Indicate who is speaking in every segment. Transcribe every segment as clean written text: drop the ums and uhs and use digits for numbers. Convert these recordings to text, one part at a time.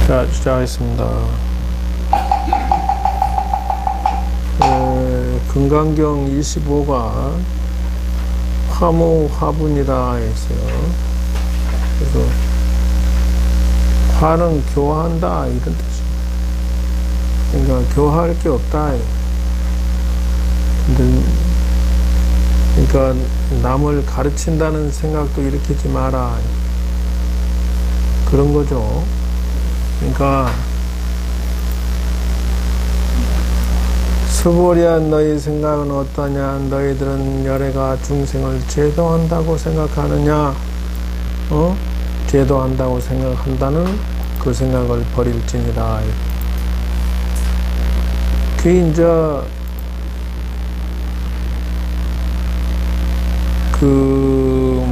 Speaker 1: 자, 시작하겠습니다. 금강경 25가 화무화분이라 했어요. 그래서 화는 교화한다 이런 뜻이에요. 그러니까 교화할 게 없다. 그러니까 남을 가르친다는 생각도 일으키지 마라. 그런 거죠. 그러니까 스보리한 너희 생각은 어떠냐? 너희들은 열애가 중생을 제도한다고 생각하느냐? 제도한다고 생각한다는 그 생각을 버릴지니라. 그게 이제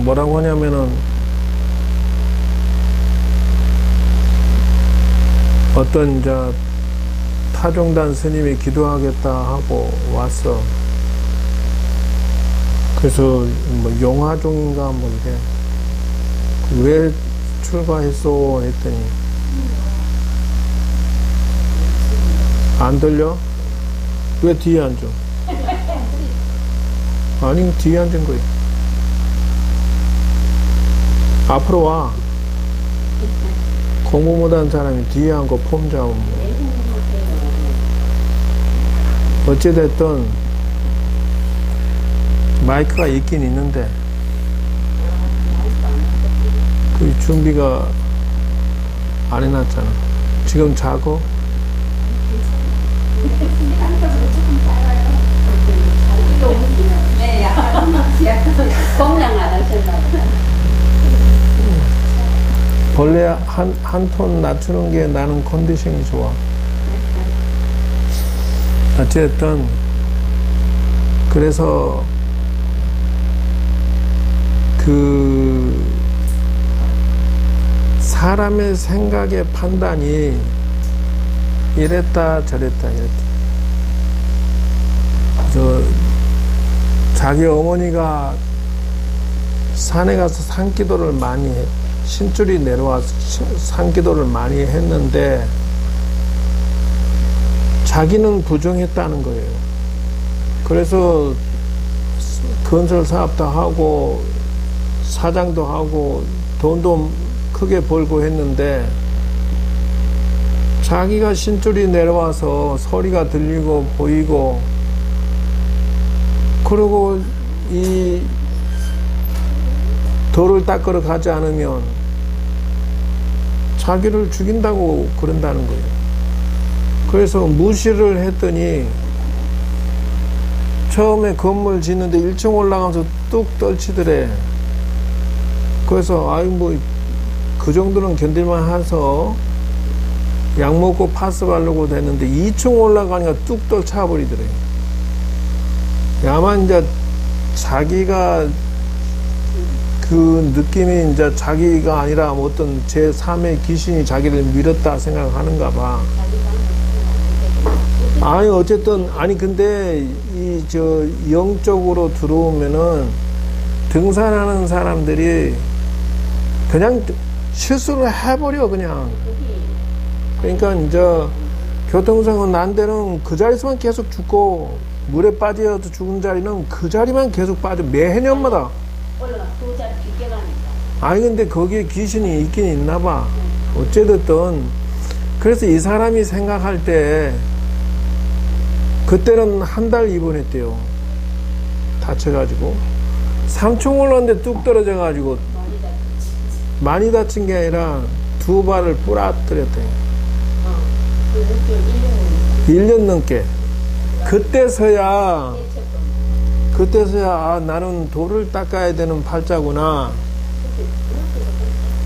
Speaker 1: 뭐라고 하냐면은 어떤 이제 타종단 스님이 기도하겠다 하고 왔어. 그래서 뭐 용화종인가 뭐 이래. 왜 출가했어? 했더니 안 들려? 왜 뒤에 앉아? 아니 뒤에 앉은 거야. 앞으로 와. 공부 못하는 사람이 뒤에 앉고 폼 잡으면 어찌됐든 마이크가 있긴 있는데 그 준비가 안 해놨잖아. 지금 자고?
Speaker 2: 네, 약간 공양 안 하셨나.
Speaker 1: 벌레 한 톤 낮추는 게 나는 컨디션이 좋아. 어쨌든 그래서 사람의 생각의 판단이 이랬다 저랬다 자기 어머니가 산에 가서 산기도를 많이 해. 신줄이 내려와서 산기도를 많이 했는데 자기는 부정했다는 거예요. 그래서 건설 사업도 하고 사장도 하고 돈도 크게 벌고 했는데 자기가 신줄이 내려와서 소리가 들리고 보이고 그리고 이 돌을 닦으러 가지 않으면 자기를 죽인다고 그런다는 거예요. 그래서 무시를 했더니 처음에 건물 짓는데 1층 올라가면서 뚝 떨치더래. 그래서 아이 뭐 그 정도는 견딜만 해서 약 먹고 파스 바르고 됐는데 2층 올라가니까 뚝 떨쳐버리더래. 야만 이제 자기가 그 느낌이 이제 자기가 아니라 어떤 제3의 귀신이 자기를 밀었다 생각하는가 봐. 아니 어쨌든 아니 근데 영적으로 들어오면은 등산하는 사람들이 그냥 실수를 해버려 그냥. 그러니까 이제 교통사고 난 데는 그 자리에서만 계속 죽고 물에 빠져도 죽은 자리는 그 자리만 계속 빠져 매 해년마다.
Speaker 2: 올라가 두 자리 비껴가니까.
Speaker 1: 아니 근데 거기에 귀신이 있긴 있나 봐. 어찌됐든 그래서 이 사람이 생각할 때 그때는 한 달 입원했대요. 다쳐가지고 3층 올랐는데 뚝 떨어져가지고 많이 다친 게 아니라 두 발을 부러뜨렸대. 1년 넘게. 그때서야 아, 나는 돌을 닦아야 되는 팔자구나.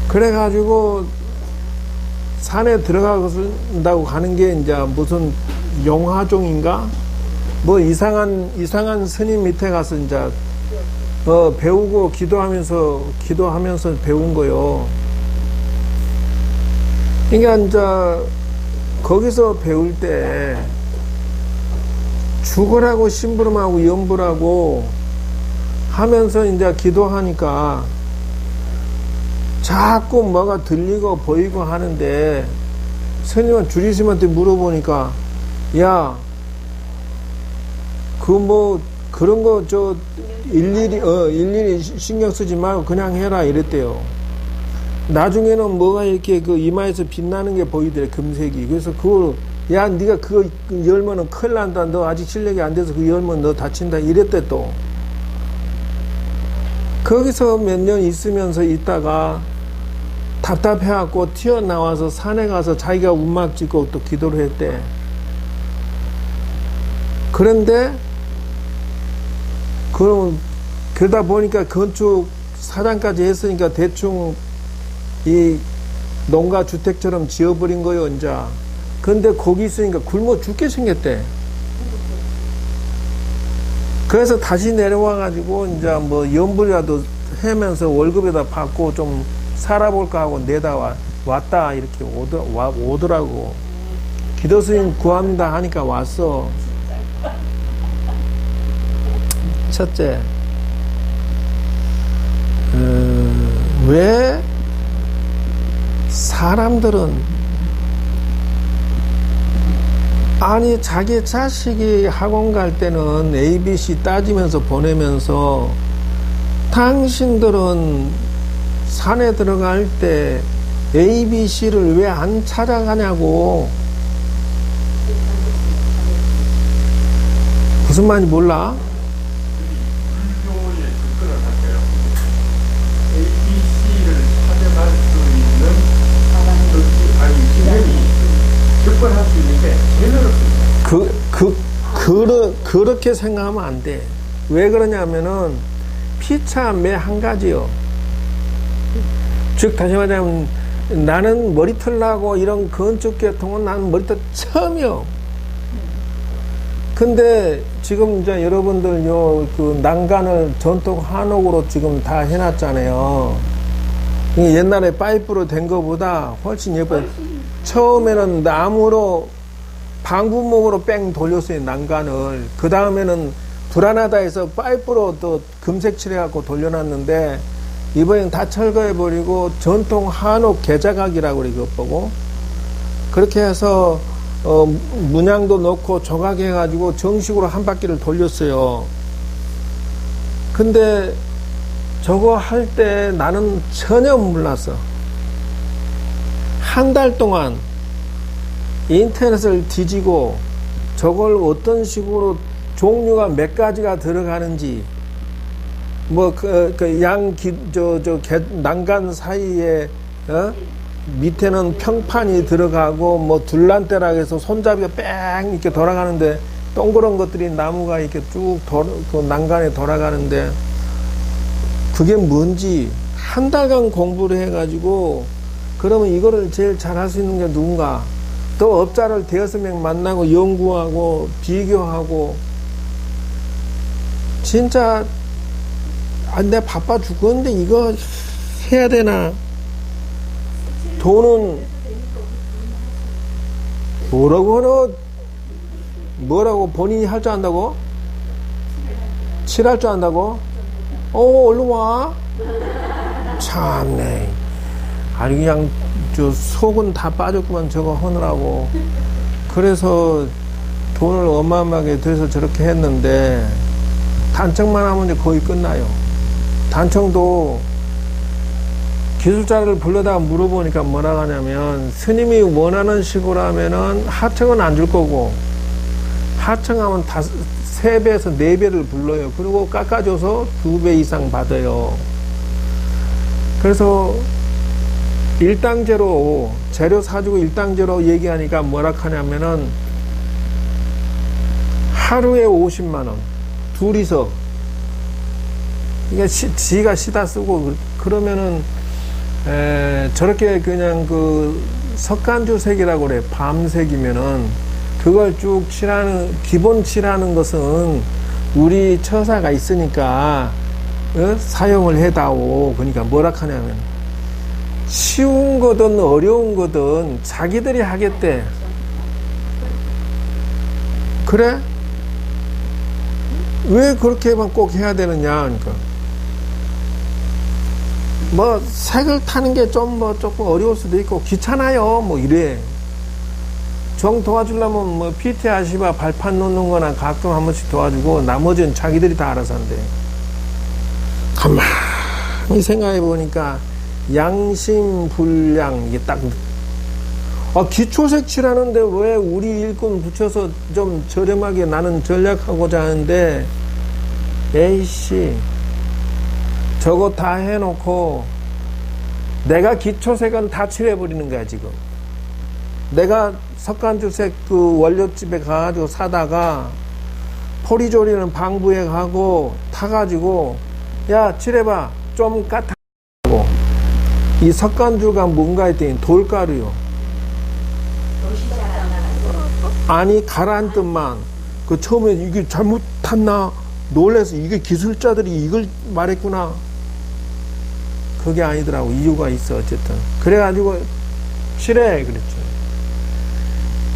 Speaker 1: 그래가지고 산에 들어가고 가는 게 이제 무슨 용화종인가? 뭐 이상한 스님 밑에 가서 이제 배우고 기도하면서 배운 거요. 그러니까 이제 거기서 배울 때 죽으라고 심부름하고 염불하고 하면서 이제 기도하니까 자꾸 뭐가 들리고 보이고 하는데 스님은 주지스님한테 물어보니까, 야, 그런 거, 일일이 신경 쓰지 말고 그냥 해라, 이랬대요. 나중에는 뭐가 이렇게 그 이마에서 빛나는 게 보이더래, 금색이. 그래서 야, 네가 그거 열면은 큰일 난다. 너 아직 실력이 안 돼서 그거 열면 너 다친다. 이랬대, 또. 거기서 몇 년 있으면서 있다가 답답해갖고 튀어나와서 산에 가서 자기가 움막 짓고 또 기도를 했대. 그런데, 그러다 보니까 건축 사장까지 했으니까 대충 이 농가 주택처럼 지어버린 거요, 이제. 근데 거기 있으니까 굶어 죽게 생겼대. 그래서 다시 내려와가지고, 이제 뭐 연불이라도 해면서 월급에다 받고 좀 살아볼까 하고 왔다, 이렇게 오더라고. 기도 스님 구합니다 하니까 왔어. 첫째, 왜 사람들은 아니 자기 자식이 학원 갈 때는 ABC 따지면서 보내면서 당신들은 산에 들어갈 때 ABC를 왜 안 찾아가냐고. 무슨 말인지 몰라?
Speaker 3: 불교의 접근을 할까요? ABC를 찾아갈 수 있는 아니 기능이 접근할 수 있는데 제일 어렵습니다.
Speaker 1: 그렇게 생각하면 안 돼. 왜 그러냐면은 피차 매 한 가지요. 즉 다시 말하자면 나는 머리털 나고 이런 건축 계통은 나는 머리털 처음이요. 근데 지금 이제 여러분들 그 난간을 전통 한옥으로 지금 다 해놨잖아요. 옛날에 파이프로 된 거보다 훨씬 예뻐요. 처음에는 나무로 방부목으로 뺑 돌렸어요, 난간을. 그 다음에는 불안하다 해서 파이프로 또 금색 칠해갖고 돌려놨는데 이번엔 다 철거해버리고 전통 한옥 개자각이라고 그래, 그거 보고. 그렇게 해서 문양도 넣고 조각해가지고 정식으로 한 바퀴를 돌렸어요. 근데 저거 할 때 나는 전혀 몰랐어. 한 달 동안 인터넷을 뒤지고 저걸 어떤 식으로 종류가 몇 가지가 들어가는지, 뭐 난간 사이에 밑에는 평판이 들어가고 뭐 둘란대라 해서 손잡이가 뺑 이렇게 돌아가는데 동그란 것들이 나무가 이렇게 쭉 그 난간에 돌아가는데 그게 뭔지 한 달간 공부를 해가지고, 그러면 이거를 제일 잘할 수 있는 게 누군가? 또 업자를 5명 만나고 연구하고 비교하고. 진짜 내가 바빠 죽겠는데 이거 해야 되나? 돈은 뭐라고 본인이 할 줄 안다고? 칠할 줄 안다고? 얼른 와. 참네. 아니 그냥 저 속은 다 빠졌구만 저거 하느라고. 그래서 돈을 어마어마하게 들여서 저렇게 했는데 단청만 하면 이제 거의 끝나요. 단청도 기술자를 불러다가 물어보니까 뭐라 하냐면, 스님이 원하는 식으로 하면은 하청은 안 줄 거고, 하청하면 3배에서 4배를 불러요. 그리고 깎아줘서 2배 이상 받아요. 그래서 일당제로 재료 사주고 일당제로 얘기하니까 뭐라 하냐면은 하루에 50만 원 둘이서, 그러니까 지가 시다 쓰고. 그러면은 저렇게 그냥 그 석간주색이라고 그래. 밤색이면은 그걸 쭉 칠하는, 기본 칠하는 것은 우리 처사가 있으니까 사용을 해다오. 그러니까 뭐라 하냐면 쉬운 거든 어려운 거든 자기들이 하겠대. 그래? 왜 그렇게만 꼭 해야 되느냐? 그러니까 뭐 색을 타는 게 좀 뭐 조금 어려울 수도 있고 귀찮아요. 뭐 이래. 정 도와주려면 뭐 PT 아시바 발판 놓는 거나 가끔 한 번씩 도와주고 나머지는 자기들이 다 알아서 한대. 가만히 생각해 보니까 양심불량 이게 딱 기초색 칠하는데 왜 우리 일꾼 붙여서 좀 저렴하게 나는 전략하고자 하는데 에이씨 저거 다 해놓고 내가 기초색은 다 칠해버리는 거야 지금. 내가 석간주색 그 원료집에 가가지고 사다가 포리조리는 방부에 가고 타가지고 야 칠해봐 좀 까타고 이 석간주가 뭔가 했더니 돌가루요. 아니 가라앉 뜻만 그 처음에 이게 잘못탔나 놀래서 이게 기술자들이 이걸 말했구나. 그게 아니더라고. 이유가 있어 어쨌든. 그래가지고 칠해 그랬죠.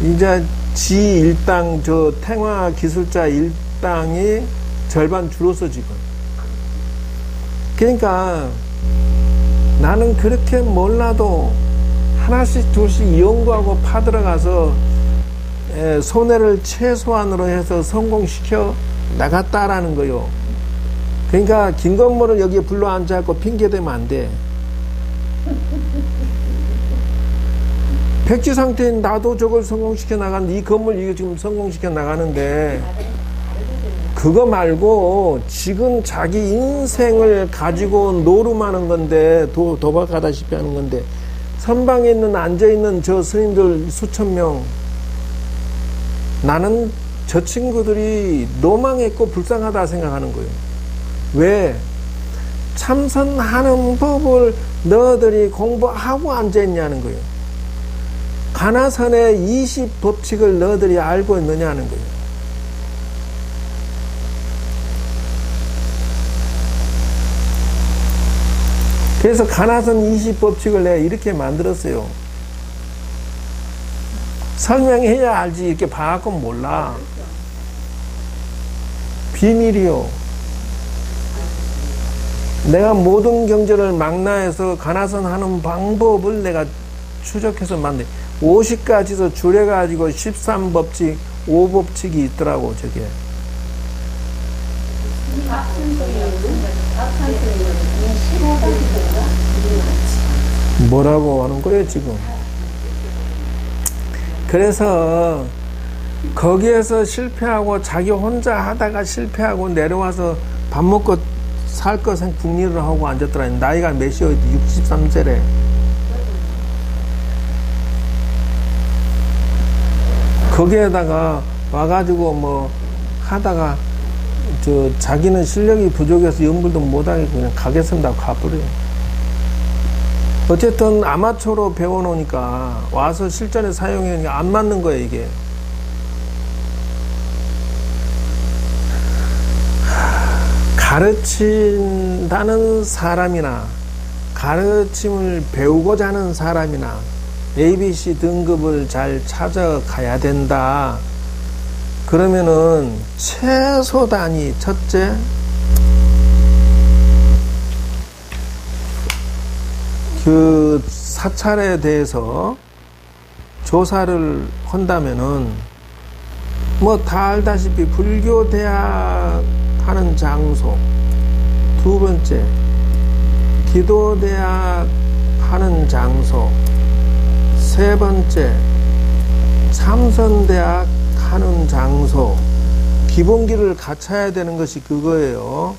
Speaker 1: 이제 지 일당 저 탱화 기술자 일당이 절반 줄었어 지금. 그러니까 나는 그렇게 몰라도 하나씩 둘씩 연구하고 파들어가서 손해를 최소한으로 해서 성공시켜 나갔다라는 거요. 그러니까 김건모를 여기에 불러 앉아갖고 핑계대면 안 돼. 백지 상태인 나도 저걸 성공시켜 나가는데 이 건물 이거 지금 성공시켜 나가는데 그거 말고 지금 자기 인생을 가지고 노름하는 건데 도박하다시피 하는 건데 선방에 있는 앉아있는 저 스님들 수천 명 나는 저 친구들이 노망했고 불쌍하다 생각하는 거예요. 왜? 참선하는 법을 너희들이 공부하고 앉아있냐는 거예요. 가나선의 20법칙을 너희들이 알고 있느냐는 거예요. 그래서 가나선 20법칙을 내가 이렇게 만들었어요. 설명해야 알지 이렇게 봐갖고 몰라. 비밀이요. 내가 모든 경전을 망라해서 가나선 하는 방법을 내가 추적해서 만든 50가지도 줄여가지고 13법칙 5법칙이 있더라고 저게. 뭐라고 하는 거예요 지금. 그래서 거기에서 실패하고 자기 혼자 하다가 실패하고 내려와서 밥 먹고 살 거 생 궁리를 하고 앉았더라. 나이가 몇이요? 63세래. 거기에다가 와가지고 뭐 하다가 자기는 실력이 부족해서 연불도 못하게 그냥 가겠습니다 가버려요. 어쨌든 아마추어로 배워놓으니까 와서 실전에 사용하니까 안 맞는 거예요 이게. 가르친다는 사람이나 가르침을 배우고자 하는 사람이나 ABC 등급을 잘 찾아가야 된다. 그러면은 최소 단위 첫째 그 사찰에 대해서 조사를 한다면은 뭐 다 알다시피 불교 대학 하는 장소, 두 번째 기도 대학 하는 장소, 세 번째 참선대학 하는 장소, 기본기를 갖춰야 되는 것이 그거예요.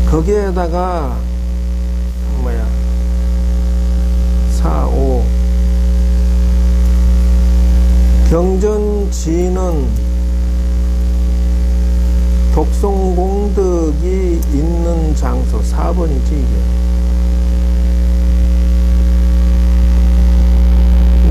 Speaker 1: 거기에다가 4, 5 경전지는 독송공덕이 있는 장소 4번이지 이게.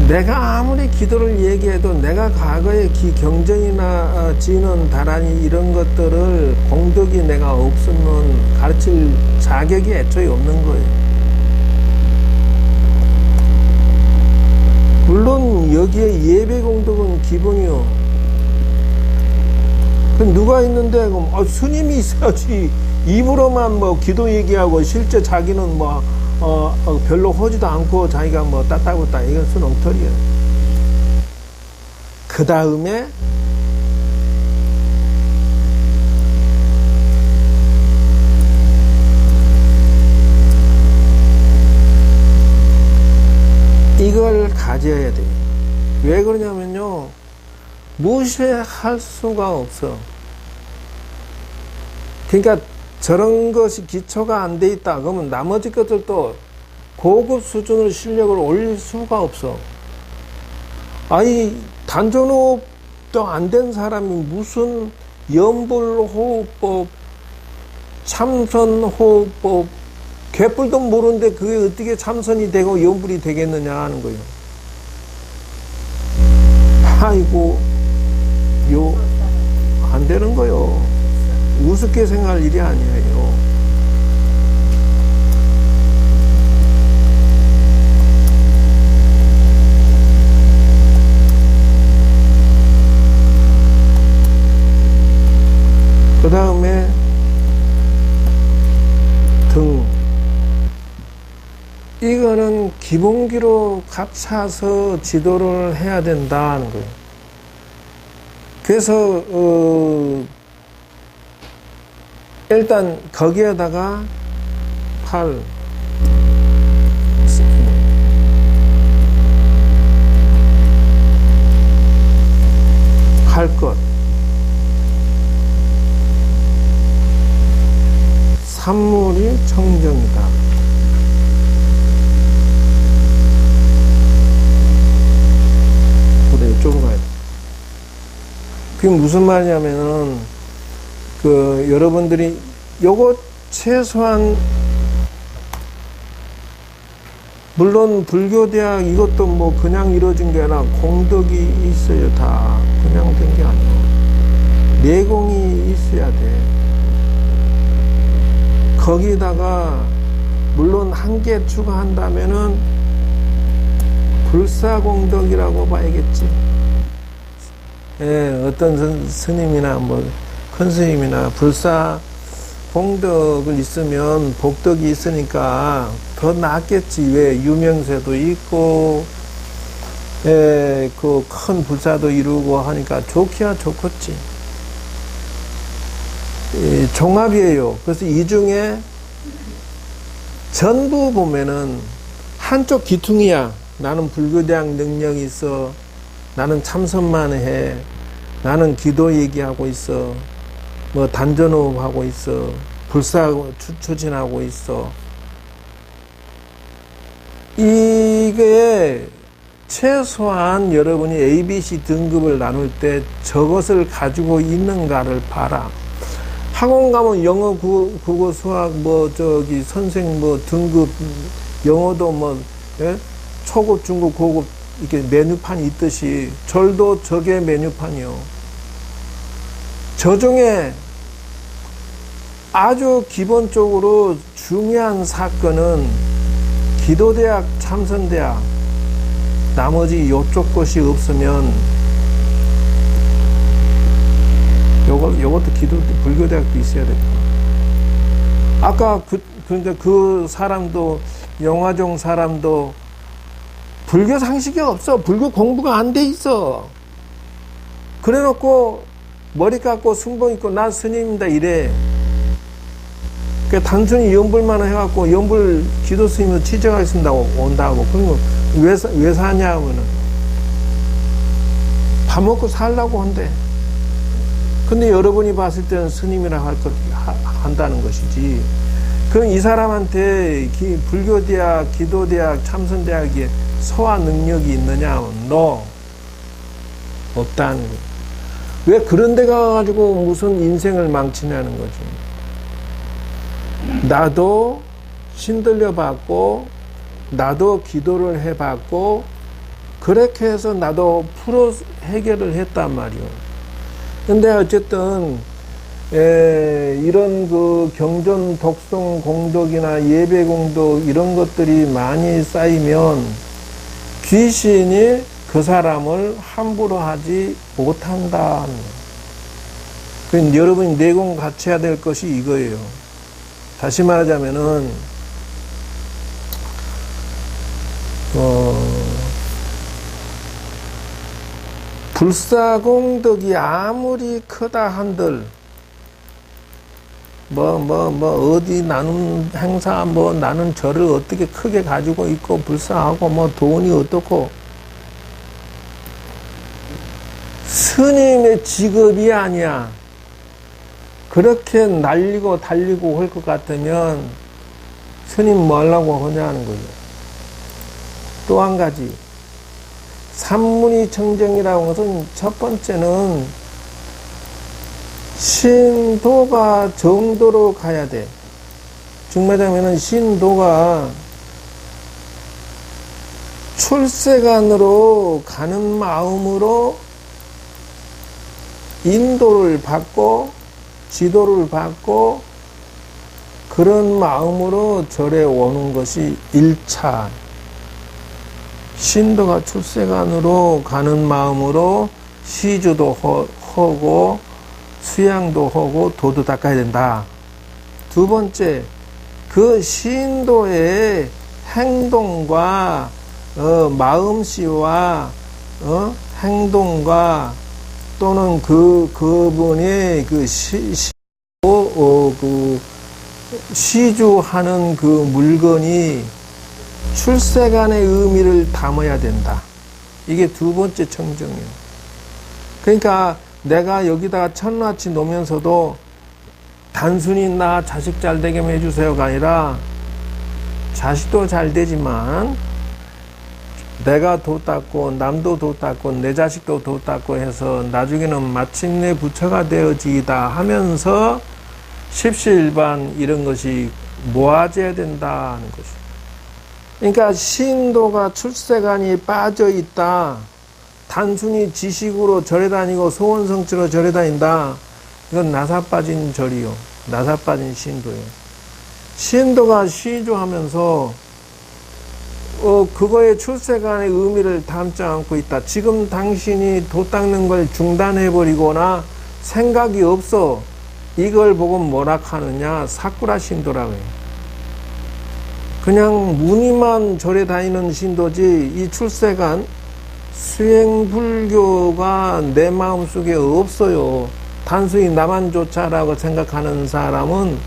Speaker 1: 내가 아무리 기도를 얘기해도 내가 과거에 경전이나 진언, 다란이 이런 것들을 공덕이 내가 없으면 가르칠 자격이 애초에 없는 거예요. 물론 여기에 예배 공덕은 기본이요. 그럼 누가 있는데 그럼 스님이 있어야지. 입으로만 뭐 기도 얘기하고 실제 자기는 뭐 별로 하지도 않고 자기가 뭐 따따붙다 이건 순 엉터리예요. 그 다음에 이걸 가져야 돼요. 왜 그러냐면요, 무시할 수가 없어. 그러니까 저런 것이 기초가 안 돼 있다 그러면 나머지 것들도 고급 수준으로 실력을 올릴 수가 없어. 아니, 단전호흡도 안 된 사람이 무슨 연불호흡법, 참선호흡법, 개뿔도 모르는데 그게 어떻게 참선이 되고 연불이 되겠느냐 하는 거예요. 아이고, 안 되는 거요. 우습게 생각할 일이 아니에요. 그 다음에 등. 이거는 기본기로 갖춰서 지도를 해야 된다는 거예요. 그래서 일단 거기에다가 팔, 할 것, 산물이 청정이다. 이쪽으로 가야 돼. 그게 무슨 말이냐면은, 여러분들이 요거 최소한, 물론 불교대학 이것도 뭐 그냥 이루어진 게 아니라 공덕이 있어요. 다 그냥 된 게 아니야. 내공이 있어야 돼. 거기다가 물론 한 개 추가한다면은 불사공덕이라고 봐야겠지. 예, 어떤 스님이나 큰 스님이나 불사공덕을 있으면 복덕이 있으니까 더 낫겠지. 왜? 유명세도 있고, 예, 그 큰 불사도 이루고 하니까 좋기야 좋겠지. 예, 종합이에요. 그래서 이 중에 전부 보면은 한쪽 기퉁이야. 나는 불교대학 능력이 있어. 나는 참선만 해. 나는 기도 얘기하고 있어. 단전호흡 하고 있어. 불사 추진하고 있어. 이게 최소한 여러분이 ABC 등급을 나눌 때 저것을 가지고 있는가를 봐라. 학원 가면 영어, 국어, 수학, 선생, 등급, 영어도 예? 초급, 중급, 고급, 이렇게 메뉴판이 있듯이, 절도 저게 메뉴판이요. 저 중에 아주 기본적으로 중요한 사건은 기도대학, 참선대학, 나머지 요쪽 것이 없으면, 요것도 불교대학도 있어야 될 거야. 아까 그러니까 그 사람도, 영화종 사람도 불교 상식이 없어. 불교 공부가 안 돼 있어. 그래 놓고 머리 깎고 승봉 입고 나 스님입니다 이래. 그러니까 단순히 연불만 해갖고 연불 기도 스님으로 취직하겠습니다 온다고. 그러면 왜 사냐 하면은 밥 먹고 살라고 한대. 근데 여러분이 봤을 때는 스님이라 한다는 것이지. 그럼 이 사람한테 불교대학, 기도대학, 참선대학에 소화 능력이 있느냐? No. 없다는 거예요. 왜 그런 데 가가지고 무슨 인생을 망치냐는 거지. 나도 신들려 봤고, 나도 기도를 해봤고, 그렇게 해서 나도 해결을 했단 말이요. 근데 어쨌든, 이런 경전 독송 공덕이나 예배 공덕 이런 것들이 많이 쌓이면 귀신이 그 사람을 함부로 하지 못한다. 그러니까 여러분이 내공 갖춰야 될 것이 이거예요. 다시 말하자면은, 불사공덕이 아무리 크다 한들 어디 나눔 행사 나는 절을 어떻게 크게 가지고 있고 불사하고 돈이 어떻고 스님의 직업이 아니야. 그렇게 날리고 달리고 할 것 같으면 스님 뭐 하려고 하냐는 거죠. 또 한 가지 삼문이 청정이라고 것은 첫 번째는 신도가 정도로 가야 돼. 중매자면은 신도가 출세간으로 가는 마음으로 인도를 받고 지도를 받고 그런 마음으로 절에 오는 것이 1차. 신도가 출세간으로 가는 마음으로 시주도 하고 수양도 하고 도도 닦아야 된다. 두 번째, 그 신도의 행동과 마음씨와 행동과 또는 그분의 시주하는 그 물건이 출세간의 의미를 담아야 된다. 이게 두 번째 청정이에요. 그러니까 내가 여기다가 천원어치 놓으면서도 단순히 나 자식 잘 되게 해주세요가 아니라 자식도 잘 되지만 내가 도 닦고 남도 도 닦고 내 자식도 도 닦고 해서 나중에는 마침내 부처가 되어지다 하면서 십시일반 이런 것이 모아져야 된다는 것이죠. 그러니까 신도가 출세간이 빠져 있다. 단순히 지식으로 절에 다니고 소원성취로 절에 다닌다. 이건 나사 빠진 절이요. 나사 빠진 신도예요. 신도가 시주하면서 그거의 출세간의 의미를 담지 않고 있다. 지금 당신이 도 닦는 걸 중단해버리거나 생각이 없어. 이걸 보고 뭐라 하느냐? 사쿠라 신도라고 해요. 그냥 무늬만 절에 다니는 신도지 이 출세간 수행불교가 내 마음속에 없어요. 단순히 나만 좋자라고 생각하는 사람은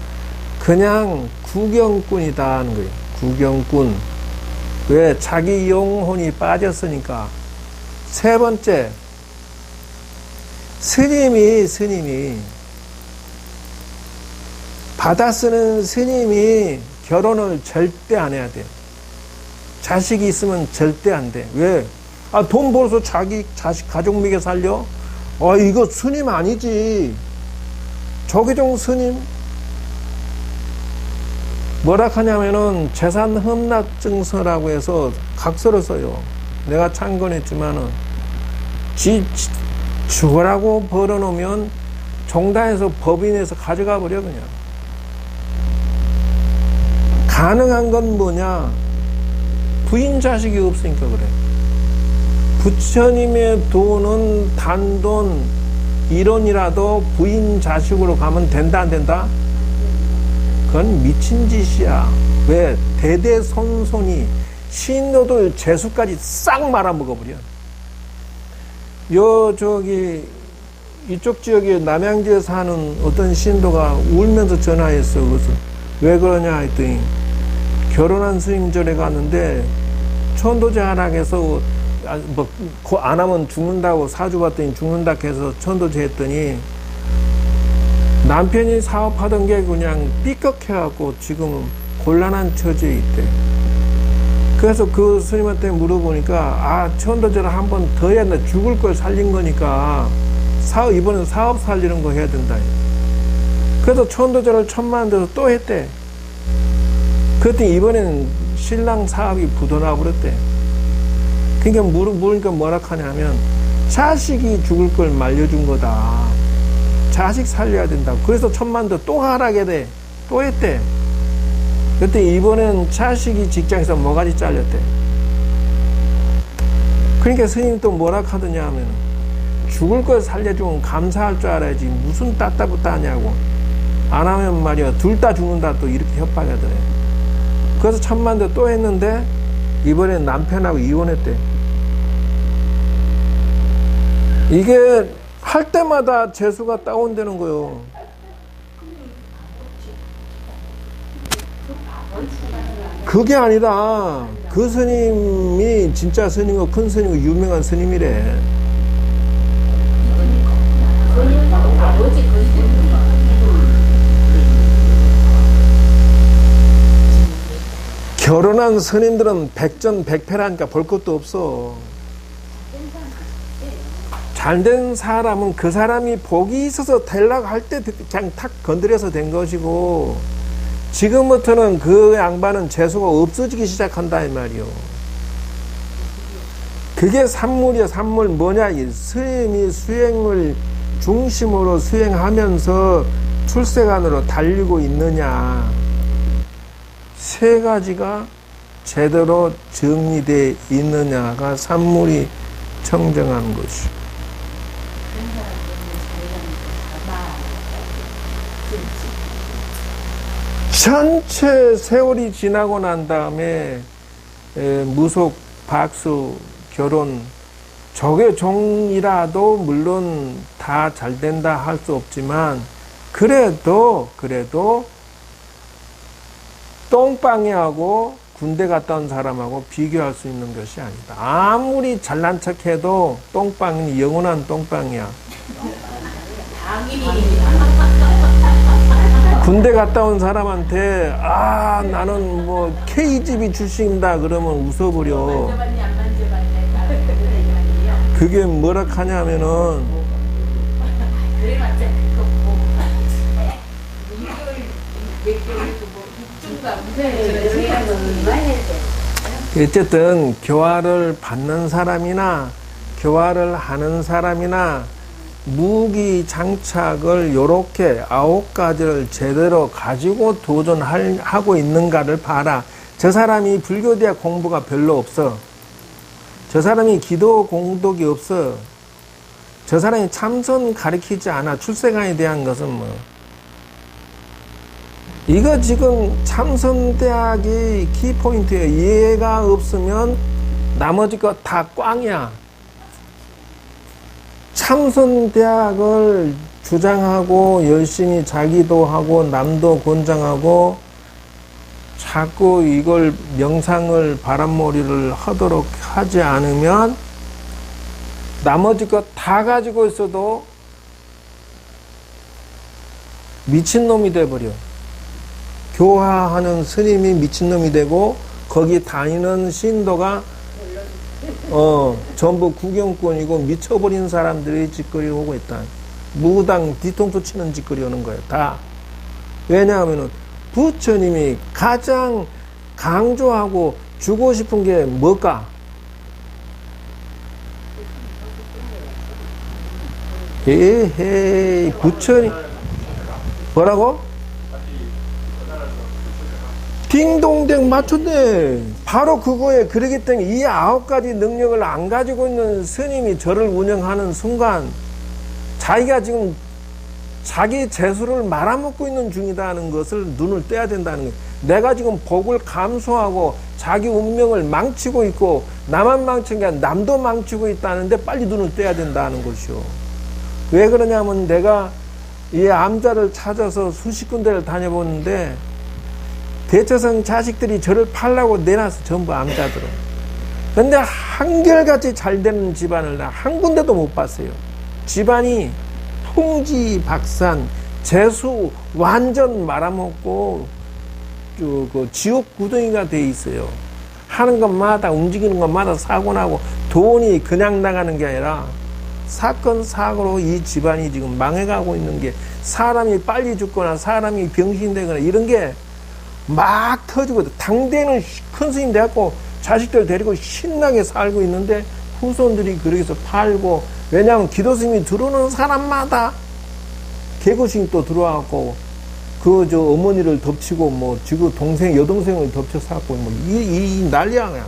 Speaker 1: 그냥 구경꾼이다 하는 거예요. 구경꾼. 왜? 자기 영혼이 빠졌으니까. 세 번째, 스님이 받아 쓰는 스님이 결혼을 절대 안 해야 돼. 자식이 있으면 절대 안 돼. 왜? 돈 벌어서 자기 자식 가족 먹여 살려? 이거 스님 아니지. 조계종 스님 뭐라 하냐면은 재산 흠납증서라고 해서 각서를 써요. 내가 참건했지만은 죽으라고 벌어놓으면 종단에서 법인에서 가져가 버려 그냥. 가능한 건 뭐냐? 부인 자식이 없으니까 그래. 부처님의 돈은 단돈 1원이라도 부인 자식으로 가면 된다 안 된다? 그건 미친 짓이야. 왜? 대대손손이 신도들 재수까지 싹 말아먹어버려. 이쪽 지역에 남양주에 사는 어떤 신도가 울면서 전화했어. 그래서 왜 그러냐 했더니 결혼한 스님 절에 갔는데 천도제 하락해서 안 하면 죽는다고 사주봤더니 죽는다 해서 천도제 했더니 남편이 사업하던 게 그냥 삐걱해갖고 지금 곤란한 처지에 있대. 그래서 그 스님한테 물어보니까 천도제를 한 번 더 해야 된다. 죽을 걸 살린 거니까 이번엔 사업 살리는 거 해야 된다. 그래서 천도제를 1,000만 원 들여서 또 했대. 그랬더니 이번에는 신랑 사업이 부도나 버렸대. 그러니까 물으니까 뭐라 하냐면 자식이 죽을 걸 말려준 거다. 자식 살려야 된다. 그래서 1,000만 원 더 또 하라게 돼. 또 했대. 그랬더니 이번엔 자식이 직장에서 뭐가지 잘렸대. 그러니까 스님이 또 뭐라 하더냐 하면 죽을 걸 살려주면 감사할 줄 알아야지 무슨 따따부따 하냐고. 안 하면 말이야 둘 다 죽는다 또 이렇게 협박하더래. 그래서 1,000만 원 더 또 했는데 이번엔 남편하고 이혼했대. 이게 할 때마다 재수가 다운되는 거요. 그게 아니라 그 스님이 진짜 스님이고 큰 스님이고 유명한 스님이래. 결혼한 스님들은 백전백패라니까 볼 것도 없어. 잘된 사람은 그 사람이 복이 있어서 되려고 할 때 그냥 탁 건드려서 된 것이고, 지금부터는 그 양반은 재수가 없어지기 시작한다 이 말이요. 그게 산물이야. 산물 뭐냐? 이 스님이 수행을 중심으로 수행하면서 출세관으로 달리고 있느냐, 세 가지가 제대로 정리되어 있느냐가 산물이 청정한 것이요. 전체 세월이 지나고 난 다음에 무속, 박수, 결혼, 적의 종이라도 물론 다 잘 된다 할 수 없지만 그래도 똥방이하고 군대 갔다 온 사람하고 비교할 수 있는 것이 아니다. 아무리 잘난 척해도 똥방이 영원한 똥방이야. 군대 갔다 온 사람한테 나는 뭐 KGB 출신이다 그러면 웃어버려. 그게 뭐라 하냐면은 어쨌든 교화를 받는 사람이나 교화를 하는 사람이나 무기 장착을 요렇게 9가지를 제대로 가지고 도전하고 있는가를 봐라. 저 사람이 불교대학 공부가 별로 없어. 저 사람이 기도 공덕이 없어. 저 사람이 참선 가르치지 않아. 출세관에 대한 것은 뭐. 이거 지금 참선대학이 키포인트예요. 얘가 없으면 나머지 거 다 꽝이야. 참선대학을 주장하고 열심히 자기도 하고 남도 권장하고 자꾸 이걸 명상을 바람몰이를 하도록 하지 않으면 나머지 거 다 가지고 있어도 미친놈이 돼버려. 교화하는 스님이 미친놈이 되고 거기 다니는 신도가 전부 구경꾼이고 미쳐버린 사람들이 짓거리 오고 있다. 무당 뒤통수 치는 짓거리 오는 거예요. 다. 왜냐하면 부처님이 가장 강조하고 주고 싶은 게 뭘까? 에헤이, 부처님 뭐라고? 딩동댕 맞췄네. 바로 그거에. 그러기 때문에 이 9가지 능력을 안 가지고 있는 스님이 저를 운영하는 순간 자기가 지금 자기 재수를 말아먹고 있는 중이다는 것을 눈을 떼야 된다는 거예요. 내가 지금 복을 감수하고 자기 운명을 망치고 있고 나만 망친 게 아니라 남도 망치고 있다는데 빨리 눈을 떼야 된다는 것이요. 왜 그러냐면 내가 이 암자를 찾아서 수십 군데를 다녀보는데 대처성 자식들이 저를 팔라고 내놨어. 전부 암자들은. 근데 한결같이 잘 되는 집안을 나 한 군데도 못 봤어요. 집안이 풍지박산, 재수 완전 말아먹고 그 지옥 구덩이가 돼 있어요. 하는 것마다 움직이는 것마다 사고 나고 돈이 그냥 나가는 게 아니라 사건 사고로 이 집안이 지금 망해가고 있는 게, 사람이 빨리 죽거나 사람이 병신되거나 이런 게 막 터지고, 당대는 큰 스님 돼갖고 자식들 데리고 신나게 살고 있는데 후손들이 그러기서 팔고, 왜냐하면 기도 스님이 들어오는 사람마다 개고식이 또 들어와갖고 저 어머니를 덮치고 뭐 지금 동생 여동생을 덮쳐 살고 뭐 이 난리야 그냥.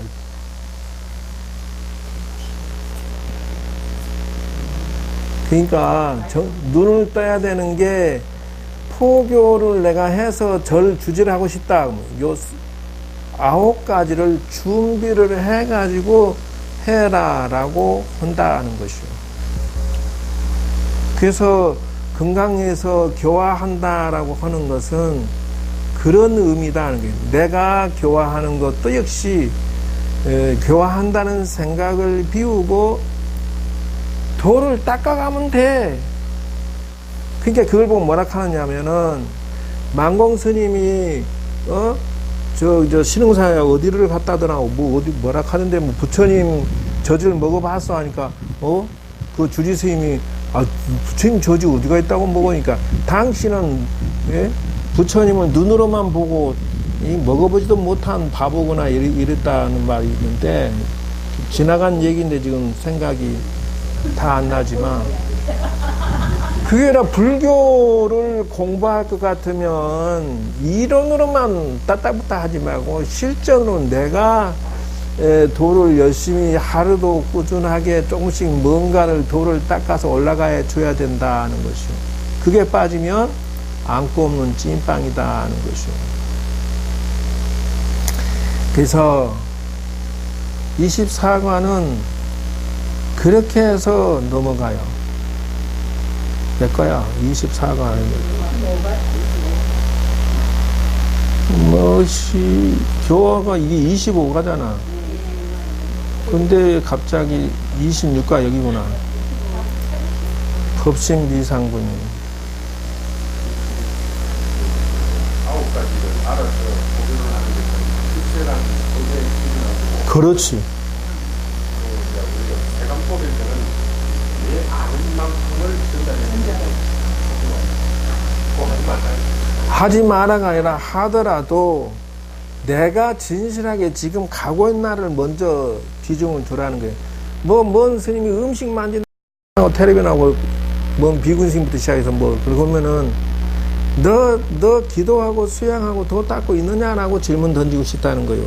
Speaker 1: 그러니까 눈을 떠야 되는 게, 포교를 내가 해서 절 주지를 하고 싶다. 요 9가지를 준비를 해가지고 해라라고 한다는 것이요. 그래서 금강에서 교화한다라고 하는 것은 그런 의미다 하는 거예요. 내가 교화하는 것도 역시 교화한다는 생각을 비우고 도를 닦아가면 돼. 그러니까 그걸 보고 뭐라 하느냐면은 만공 스님이 저 신흥사에 어디를 갔다더라 뭐 어디 뭐라 하는데 뭐 부처님 저지를 먹어봤어 하니까 그 주지 스님이 부처님 저지 어디가 있다고 먹으니까 당신은 부처님을 눈으로만 보고 먹어보지도 못한 바보구나 이랬다는 말이 있는데 지나간 얘기인데 지금 생각이 다 안 나지만 그게 아니라 불교를 공부할 것 같으면 이론으로만 따따붙다 하지 말고 실전으로 내가 도를 열심히 하루도 꾸준하게 조금씩 뭔가를 도를 닦아서 올라가야 줘야 된다는 것이요. 그게 빠지면 안고 없는 찐빵이다 하는 것이요. 그래서 24관은 그렇게 해서 넘어가요. 내 거야. 24관은. 교화가 이게 25가잖아. 근데 갑자기 26가 여기구나. 법신비상분이.
Speaker 3: 9가지를 알아서 보존을 하는 게 특별한 소재의 기준하고.
Speaker 1: 그렇지.
Speaker 3: 우리가 세간법에서는 내 아는 만큼을 전달해야 된다.
Speaker 1: 하지 마라가 아니라 하더라도 내가 진실하게 지금 가고 있는 날을 먼저 비중을 두라는 거예요. 뭔 스님이 음식 만진다고 텔레비전하고 뭔 비군스님부터 시작해서 그러면은 너 기도하고 수양하고 도 닦고 있느냐라고 질문 던지고 싶다는 거예요.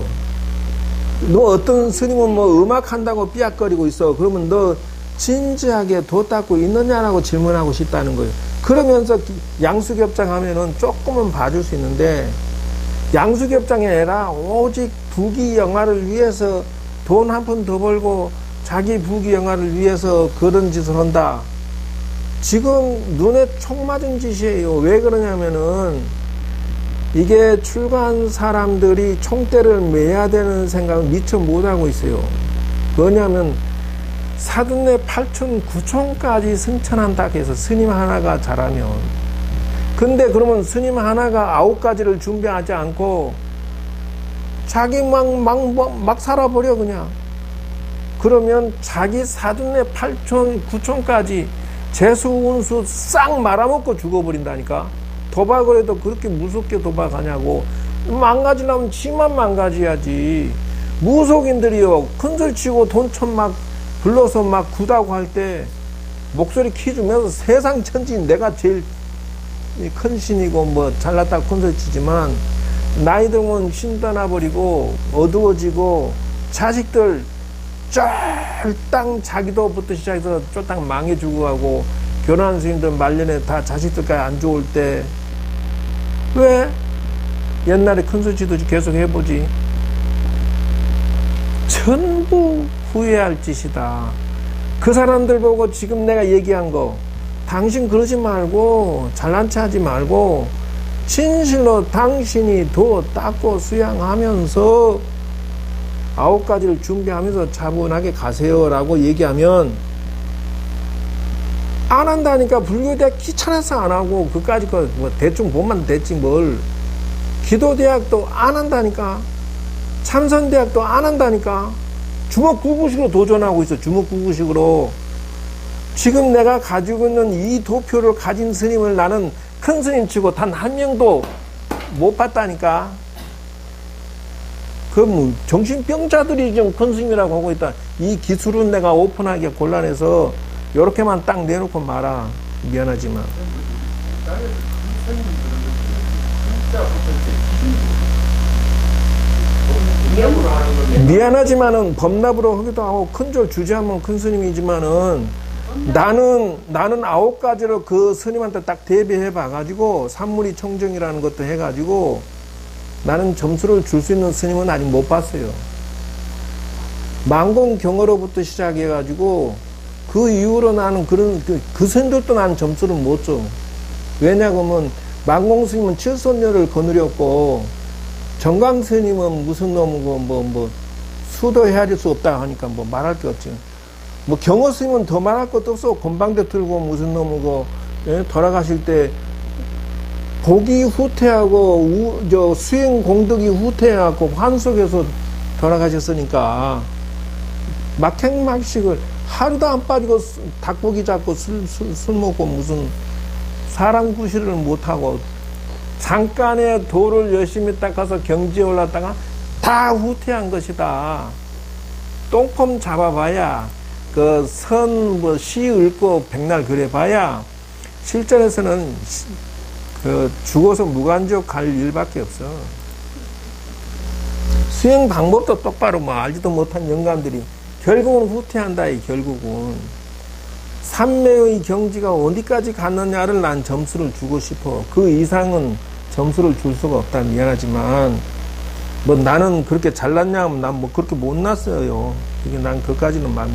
Speaker 1: 너 어떤 스님은 음악 한다고 삐약거리고 있어. 그러면 너 진지하게 도 닦고 있느냐라고 질문하고 싶다는 거예요. 그러면서 양수겹장 하면은 조금은 봐줄 수 있는데 양수겹장이 아니라 오직 부귀영화를 위해서 돈 한 푼 더 벌고 자기 부귀영화를 위해서 그런 짓을 한다. 지금 눈에 총 맞은 짓이에요. 왜 그러냐면은 이게 출가한 사람들이 총대를 매야 되는 생각을 미처 못하고 있어요. 뭐냐면 사둔내 8천 9천까지 승천한다 해서 스님 하나가 잘하면, 근데 그러면 스님 하나가 9가지를 준비하지 않고 자기 막 살아버려 그냥. 그러면 자기 사둔내 8천 9천까지 재수 운수 싹 말아먹고 죽어버린다니까. 도박을 해도 그렇게 무섭게 도박하냐고. 망가지려면 지만 망가져야지. 무속인들이요 큰소리치고 돈천 막 불러서 막 구다고 할 때 목소리 키 주면서 세상 천지인 내가 제일 큰 신이고 잘났다고 큰소리 치지만 나이 들면 신 떠나버리고 어두워지고 자식들 쫄딱 자기도부터 시작해서 쫄딱 망해 죽어가고 결혼한 스님들 말년에 다 자식들까지 안 좋을 때 왜? 옛날에 큰소리 치듯이 계속 해보지. 전부 후회할 짓이다. 그 사람들 보고 지금 내가 얘기한 거 당신 그러지 말고 잘난 체 하지 말고 진실로 당신이 도 닦고 수양하면서 9가지를 준비하면서 차분하게 가세요 라고 얘기하면 안 한다니까. 불교대학 귀찮아서 안 하고 그까짓 거 대충 보면 됐지 뭘. 기도대학도 안 한다니까. 참선대학도 안 한다니까. 주먹구구식으로 도전하고 있어. 주먹구구식으로. 지금 내가 가지고 있는 이 도표를 가진 스님을 나는 큰 스님 치고 단 한 명도 못 봤다니까. 그럼 정신병자들이 좀 큰 스님이라고 하고 있다. 이 기술은 내가 오픈하기가 곤란해서 요렇게만 딱 내놓고 말아. 미안하지만. 미안하지만은 범납으로 하기도 하고 큰절 주지하면 큰 스님이지만은 나는 9가지로 그 스님한테 딱 대비해 봐가지고 산물이 청정이라는 것도 해가지고 나는 점수를 줄 수 있는 스님은 아직 못 봤어요. 만공 경어로부터 시작해가지고 그 이후로 나는 그 선들도 나는 점수를 못 줘. 왜냐하면 만공스님은 칠손녀를 거느렸고 정광스님은 무슨 놈이고 뭐 수도 헤아릴 수 없다 하니까 뭐 말할 게 없지. 뭐 경호스님은 더 말할 것도 없어. 건방대 들고 무슨 놈이고, 예? 돌아가실 때 복이 후퇴하고 수행 공덕이 후퇴하고 환속에서 돌아가셨으니까 막행막식을 하루도 안 빠지고 닭고기 잡고 술 먹고 무슨 사람 구실을 못하고 잠깐의 도를 열심히 닦아서 경지에 올랐다가 다 후퇴한 것이다. 똥폼 잡아봐야 그 시 읊고 백날 그래봐야 실전에서는 그 죽어서 무간지옥 갈 일밖에 없어. 수행 방법도 똑바로 뭐 알지도 못한 영감들이 결국은 후퇴한다. 결국은 삼매의 경지가 어디까지 갔느냐를 난 점수를 주고 싶어. 그 이상은 점수를 줄 수가 없다. 미안하지만 뭐 나는 그렇게 잘났냐 하면 난 뭐 그렇게 못났어요. 그게 난 그까지는 말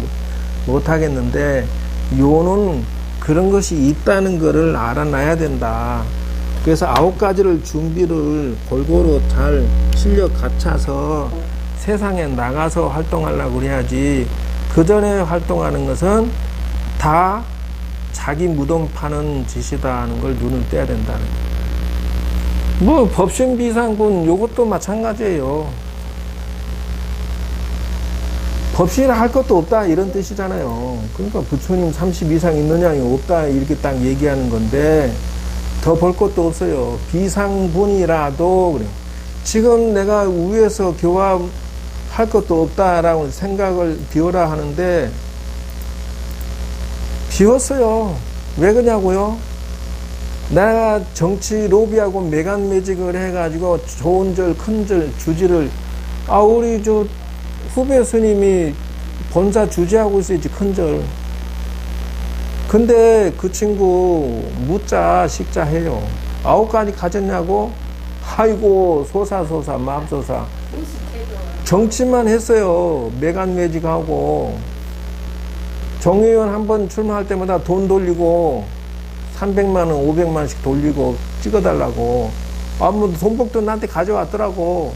Speaker 1: 못하겠는데 요는 그런 것이 있다는 거를 알아놔야 된다. 그래서 9가지를 준비를 골고루 잘 실력 갖춰서 세상에 나가서 활동하려고 그래야지. 그 전에 활동하는 것은 다 자기 무덤 파는 짓이다 하는 걸 눈을 떼야 된다는 거예요. 뭐 법신비상군 요것도 마찬가지예요. 법신을 할 것도 없다 이런 뜻이잖아요. 그러니까 부처님 30 이상 있느냐 없다 이렇게 딱 얘기하는 건데 더 볼 것도 없어요. 비상군이라도 그래. 지금 내가 위에서 교화할 것도 없다라고 생각을 비워라 하는데 비웠어요. 왜 그러냐고요? 내가 정치 로비하고 매간 매직을 해가지고 좋은 절, 큰 절, 주지를 우리 저 후배 스님이 본사 주지하고 있어야지 큰 절. 근데 그 친구 무자 식자 해요. 9가지 가졌냐고? 아이고 소사소사 맙소사. 정치만 했어요. 매간 매직하고 정의원 한번 출마할 때마다 돈 돌리고 300만원 500만원씩 돌리고 찍어달라고 뭐 돈복도 나한테 가져왔더라고.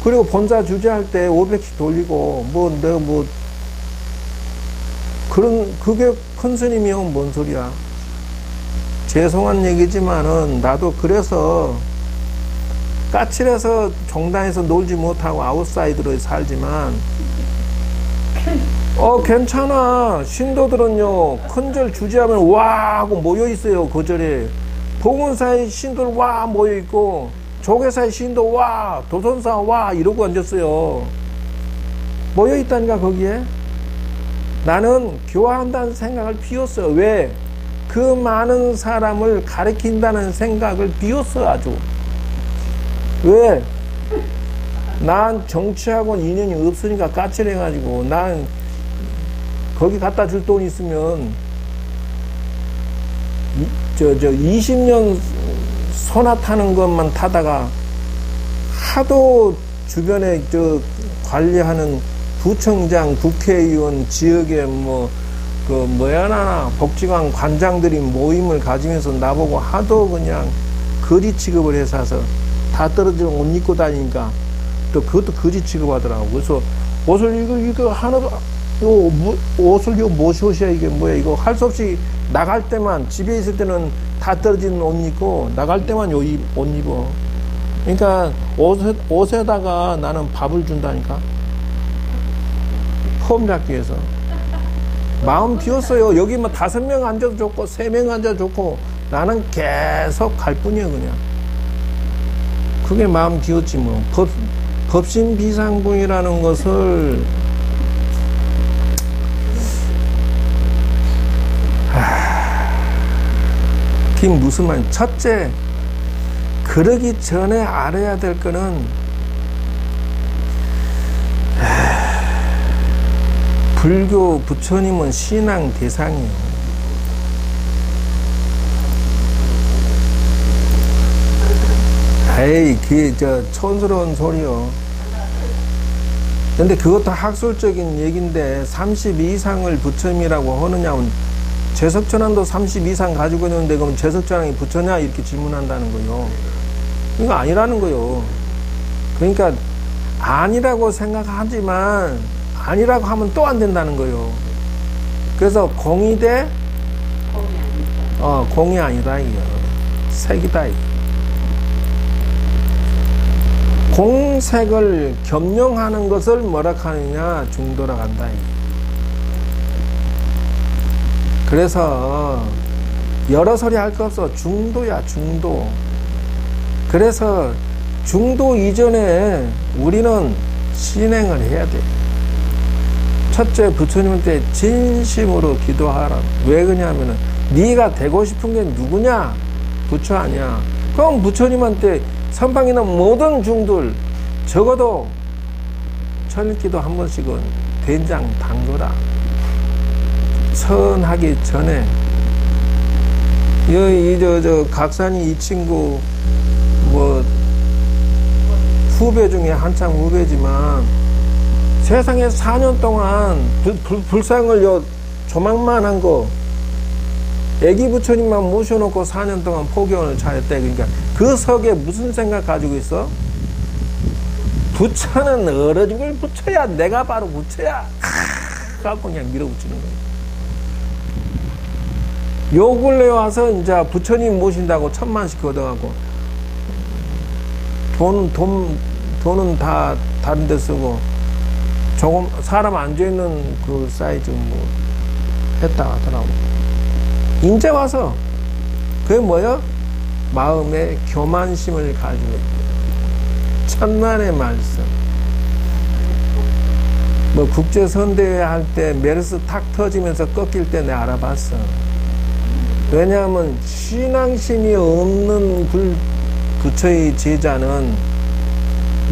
Speaker 1: 그리고 본사 주재할 때 500씩 돌리고 내가 그게 큰 스님이면 뭔 소리야. 죄송한 얘기지만은 나도 그래서 까칠해서 정당에서 놀지 못하고 아웃사이드로 살지만 괜찮아. 신도들은요 큰절 주재하면 와 하고 모여있어요. 그 절에 봉은사의 신도들 와 모여있고 조계사의 신도 와 도선사 와 이러고 앉았어요. 모여있다니까. 거기에 나는 교화한다는 생각을 비웠어요. 왜? 그 많은 사람을 가르친다는 생각을 비웠어. 아주. 왜? 난 정치하고는 인연이 없으니까 까칠해가지고 난 거기 갖다 줄 돈 있으면 20년 소나 타는 것만 타다가 하도 주변에 관리하는 부청장, 국회의원, 지역에 복지관 관장들이 모임을 가지면서 나보고 하도 그냥 거지 취급을 해서 다 떨어지는 옷 입고 다니니까 또 그것도 거지 취급하더라고. 그래서 옷을 이거 하나도 옷을 이거 무엇이야 이게 뭐야 이거 할 수 없이 나갈 때만 집에 있을 때는 다 떨어지는 옷 입고 나갈 때만 옷 입어. 그러니까 옷에다가 나는 밥을 준다니까. 폼 잡기 위해서. 마음 비웠어요. 여기 5명 앉아도 좋고 3명 앉아도 좋고 나는 계속 갈 뿐이에요. 그냥 그게 마음 비웠지 뭐. 법신비상궁이라는 것을 그게 무슨 말? 첫째, 그러기 전에 알아야 될 거는 불교 부처님은 신앙 대상이에요. 에이, 그게 촌스러운 소리요. 근데 그것도 학술적인 얘기인데 30 이상을 부처님이라고 하느냐면 제석전환도 30 이상 가지고 있는데 그럼 제석전환이 부처냐 이렇게 질문한다는 거요. 이거 아니라는 거요. 그러니까 아니라고 생각하지만 아니라고 하면 또 안 된다는 거요. 그래서 공이 대 공이 아니다 이거 색이다 이거. 공색을 겸용하는 것을 뭐라 하느냐 중도라 한다 이거. 그래서 여러 소리 할 거 없어. 중도야 중도. 그래서 중도 이전에 우리는 신행을 해야 돼. 첫째 부처님한테 진심으로 기도하라. 왜 그러냐면은 네가 되고 싶은 게 누구냐? 부처 아니야. 그럼 부처님한테 선방에 있는 모든 중들 적어도 천일기도 한 번씩은 된장 담그라. 선하기 전에 저 각산이 이 친구 뭐 후배 중에 한참 후배지만 세상에 4년 동안 불상을 조망만한 거 애기 부처님만 모셔놓고 4년 동안 포경을 차렸대. 그러니까 그 석에 무슨 생각 가지고 있어? 부처는 얼어 죽을 부처야. 내가 바로 부처야. 갖고 그냥 밀어붙이는 거예요. 요 근래 와서 이제 부처님 모신다고 1000만씩 걷어가고 돈은 다 다른 데 쓰고 조금 사람 앉아있는 그 사이즈 뭐 했다 하더라고. 인제 와서 그게 뭐야? 마음에 교만심을 가지고 있고 천만의 말씀. 뭐 국제선대회 할 때 메르스 탁 터지면서 꺾일 때 내가 알아봤어. 왜냐하면 신앙심이 없는 부처의 제자는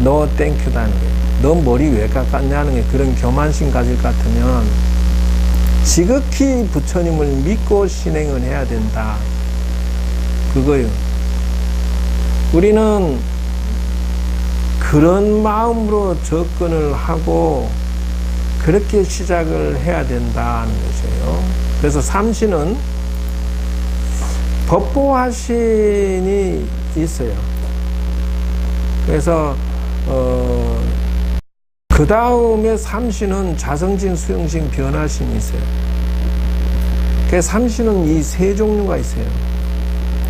Speaker 1: 너 땡큐다는 거야. 너 머리 왜 깎았냐는 게 그런 교만심 가질 것 같으면 지극히 부처님을 믿고 신행을 해야 된다. 그거요. 우리는 그런 마음으로 접근을 하고 그렇게 시작을 해야 된다는 것이에요. 그래서 삼신은 법보화신이 있어요. 그래서 그 다음에 삼신은 자성신, 수용신, 변화신이 있어요. 그 삼신은 이 세 종류가 있어요.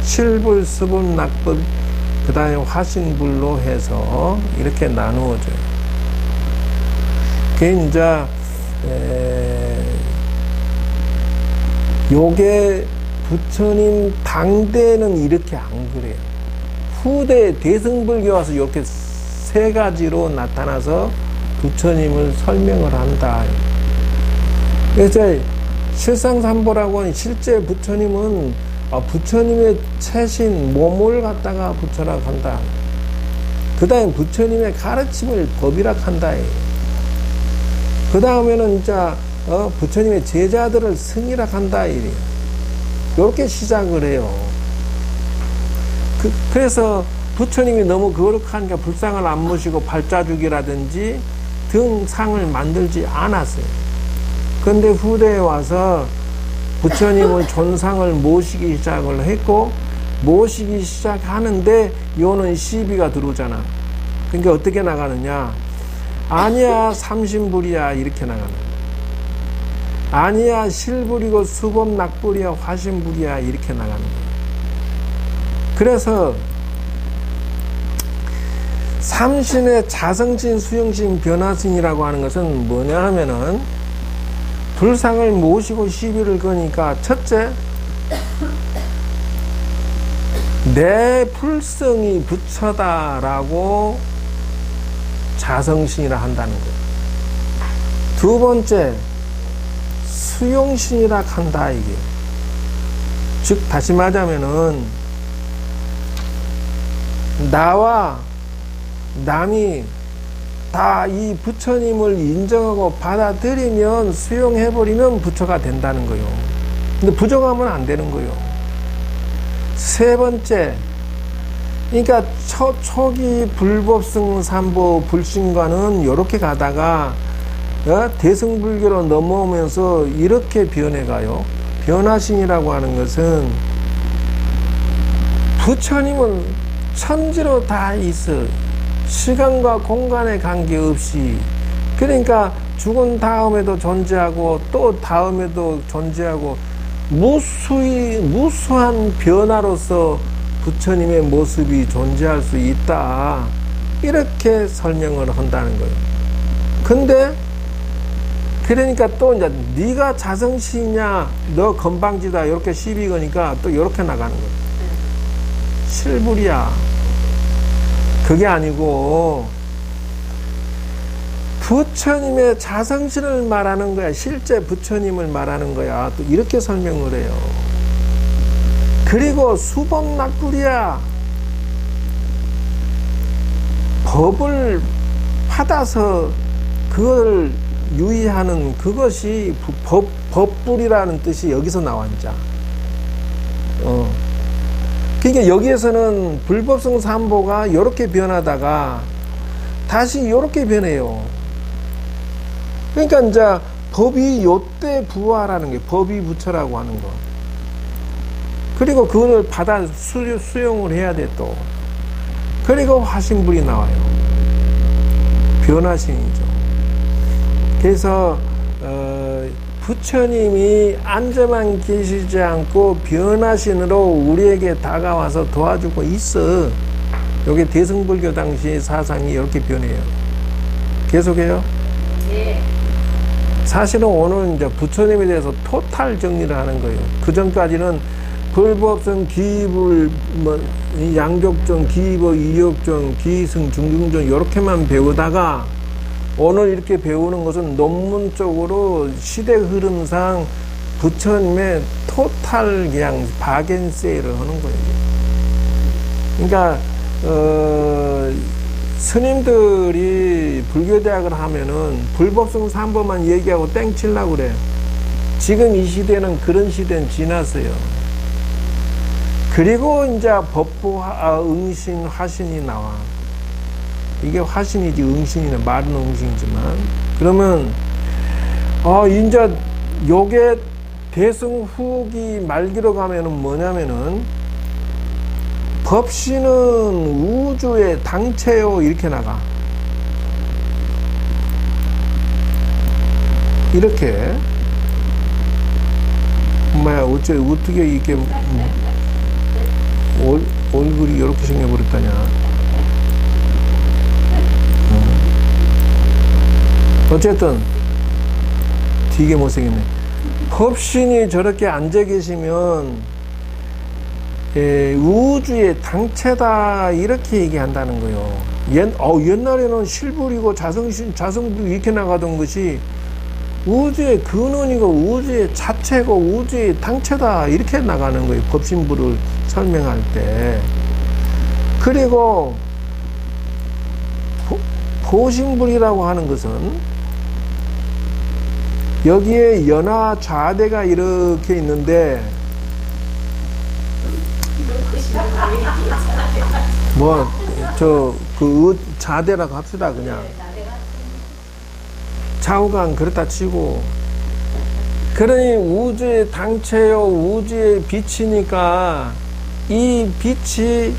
Speaker 1: 칠불, 수불, 낙불, 그 다음에 화신불로 해서 이렇게 나누어져요. 그게 이제 요게 부처님 당대는 이렇게 안 그래요. 후대 대승불교 와서 이렇게 세 가지로 나타나서 부처님을 설명을 한다. 그래서 실상삼보라고 하는 실제 부처님은 부처님의 체신 몸을 갖다가 부처라고 한다. 그 다음에 부처님의 가르침을 법이라고 한다. 그 다음에는 이제 부처님의 제자들을 승이라고 한다. 이렇게 시작을 해요. 그래서 부처님이 너무 거룩하니까 불상을 안 모시고 발자죽이라든지 등상을 만들지 않았어요. 그런데 후대에 와서 부처님을 존상을 모시기 시작을 했고, 모시기 시작하는데 요는 시비가 들어오잖아. 그러니까 어떻게 나가느냐? 아니야 삼신불이야 이렇게 나가는 거야. 아니야 실불이고 수법 낙불이야 화신불이야 이렇게 나가는 거야. 그래서 삼신의 자성신, 수용신, 변화신이라고 하는 것은 뭐냐 하면은 불상을 모시고 시비를 거니까 첫째 내 불성이 부처다라고 자성신이라 한다는 거예요. 두 번째 수용신이라 한다 이게. 즉 다시 말하면은 나와 남이 다 이 부처님을 인정하고 받아들이면 수용해버리면 부처가 된다는 거예요. 근데 부정하면 안 되는 거예요. 세 번째, 그러니까 초기 불법승 삼보 불신과는 이렇게 가다가 대승불교로 넘어오면서 이렇게 변해가요. 변화신이라고 하는 것은 부처님은 천지로 다 있어. 시간과 공간에 관계없이. 그러니까 죽은 다음에도 존재하고 또 다음에도 존재하고 무수한 변화로서 부처님의 모습이 존재할 수 있다. 이렇게 설명을 한다는 거예요. 근데 그러니까 또 이제 네가 자성시냐 너 건방지다 이렇게 시비 거니까 또 이렇게 나가는 거예요. 실불이야. 그게 아니고 부처님의 자성신을 말하는 거야. 실제 부처님을 말하는 거야. 또 이렇게 설명을 해요. 그리고 수법낙불이야. 법을 받아서 그걸 유의하는 그것이 법불이라는 뜻이 여기서 나와 이제. 그러니까 여기에서는 불법성 삼보가 이렇게 변하다가 다시 이렇게 변해요. 그러니까 이제 법이 요때 부화라는 게 법이 부처라고 하는 거. 그리고 그걸 받아 수용을 해야 돼 또. 그리고 화신불이 나와요. 변화신이죠. 그래서 부처님이 앉아만 계시지 않고 변화신으로 우리에게 다가와서 도와주고 있어. 여기 대승불교 당시 사상이 이렇게 변해요. 계속해요?
Speaker 2: 네.
Speaker 1: 사실은 오늘 이제 부처님에 대해서 토탈 정리를 하는 거예요. 그 전까지는 불법성, 기불, 양족정, 기법, 이욕정, 기승, 중중정 이렇게만 배우다가 오늘 이렇게 배우는 것은 논문적으로 시대 흐름상 부처님의 토탈 그냥 바겐세일을 하는 거예요. 그러니까 스님들이 불교대학을 하면은 불법성 삼보만 얘기하고 땡치려고 그래. 지금 이 시대는 그런 시대는 지났어요. 그리고 이제 법부, 응신, 화신이 나와. 이게 화신이지 응신이네. 말은 응신이지만. 그러면 이제 요게 대승 후기 말기로 가면은 뭐냐면은 법신은 우주의 당체요 이렇게 나가. 이렇게. 엄마야 어떻게 이렇게 얼굴이 이렇게 생겨버렸다냐. 어쨌든 되게 못생겼네. 법신이 저렇게 앉아 계시면 우주의 당체다 이렇게 얘기한다는 거예요. 옛날에는 실불이고 자성불 이렇게 나가던 것이 우주의 근원이고 우주의 자체고 우주의 당체다 이렇게 나가는 거예요. 법신불을 설명할 때. 그리고 보신불이라고 하는 것은 여기에 연화 좌대가 이렇게 있는데 좌대라고 합시다. 그냥 좌우간 그렇다 치고, 그러니 우주의 당체요 우주의 빛이니까 이 빛이